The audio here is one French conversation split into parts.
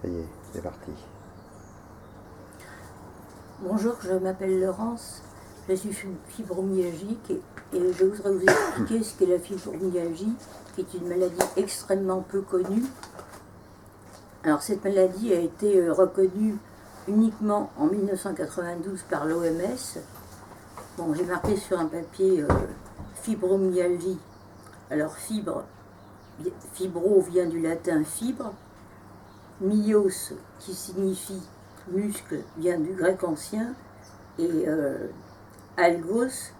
Ça y est, c'est parti. Bonjour, je m'appelle Laurence, je suis fibromyalgique et je voudrais vous expliquer ce qu'est la fibromyalgie, qui est une maladie extrêmement peu connue. Alors cette maladie a été reconnue uniquement en 1992 par l'OMS. Bon, j'ai marqué sur un papier fibromyalgie. Alors fibro vient du latin fibre, myos qui signifie muscle vient du grec ancien et algos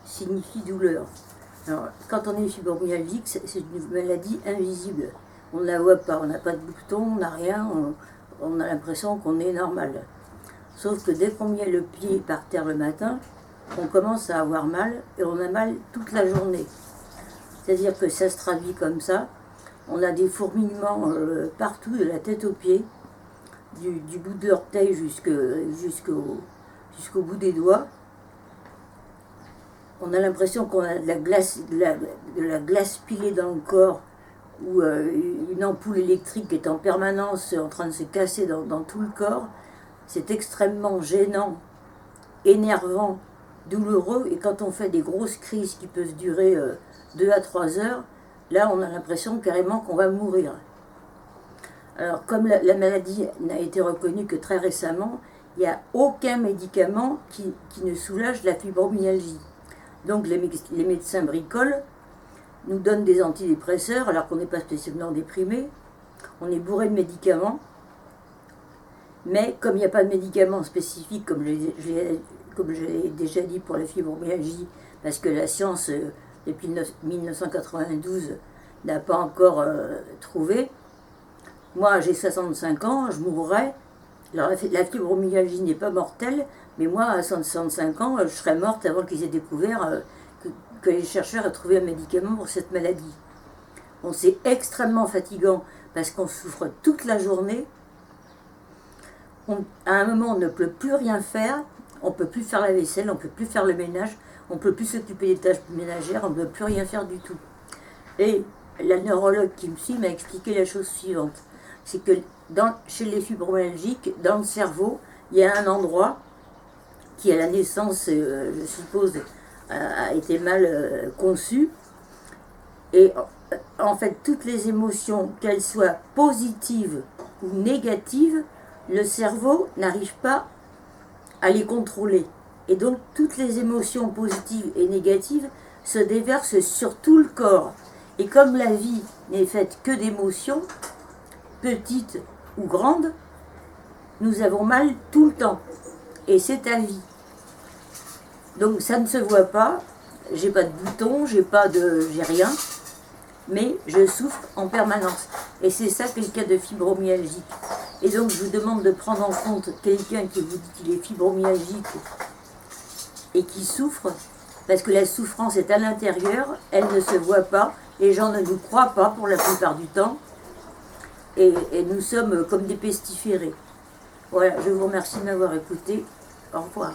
signifie douleur. Alors quand on est fibromyalgique, c'est une maladie invisible. On ne la voit pas, on n'a pas de boutons, on n'a rien, on a l'impression qu'on est normal. Sauf que dès qu'on met le pied par terre le matin, on commence à avoir mal et on a mal toute la journée. C'est-à-dire que ça se traduit comme ça. On a des fourmillements partout, de la tête aux pieds, du bout de l'orteil jusqu'au bout des doigts. On a l'impression qu'on a de la glace pilée dans le corps, ou une ampoule électrique est en permanence en train de se casser dans tout le corps. C'est extrêmement gênant, énervant, douloureux, et quand on fait des grosses crises qui peuvent durer 2 à 3 heures, là on a l'impression carrément qu'on va mourir. Alors comme la maladie n'a été reconnue que très récemment, il n'y a aucun médicament qui ne soulage la fibromyalgie. Donc les médecins bricolent, nous donnent des antidépresseurs alors qu'on n'est pas spécialement déprimé, on est bourré de médicaments, mais comme il n'y a pas de médicaments spécifiques, comme je l'ai déjà dit pour la fibromyalgie, parce que la science, depuis 1992, n'a pas encore trouvé. Moi, j'ai 65 ans, je mourrai. Alors, la fibromyalgie n'est pas mortelle, mais moi, à 65 ans, je serais morte avant qu'ils aient découvert que les chercheurs aient trouvé un médicament pour cette maladie. Bon, c'est extrêmement fatigant parce qu'on souffre toute la journée. À un moment, on ne peut plus rien faire. On ne peut plus faire la vaisselle, on ne peut plus faire le ménage, on ne peut plus s'occuper des tâches ménagères, on ne peut plus rien faire du tout. Et la neurologue qui me suit m'a expliqué la chose suivante. C'est que chez les fibromyalgiques, dans le cerveau, il y a un endroit qui à la naissance, je suppose, a été mal conçu. Et en fait, toutes les émotions, qu'elles soient positives ou négatives, le cerveau n'arrive pas à les contrôler. Et donc, toutes les émotions positives et négatives se déversent sur tout le corps. Et comme la vie n'est faite que d'émotions, petites ou grandes, nous avons mal tout le temps. Et c'est à vie. Donc ça ne se voit pas, j'ai pas de boutons, j'ai rien, mais je souffre en permanence. Et c'est ça que le cas de fibromyalgie. Et donc je vous demande de prendre en compte quelqu'un qui vous dit qu'il est fibromyalgique et qui souffre, parce que la souffrance est à l'intérieur, elle ne se voit pas, les gens ne nous croient pas pour la plupart du temps, et nous sommes comme des pestiférés. Voilà, je vous remercie de m'avoir écouté. Au revoir.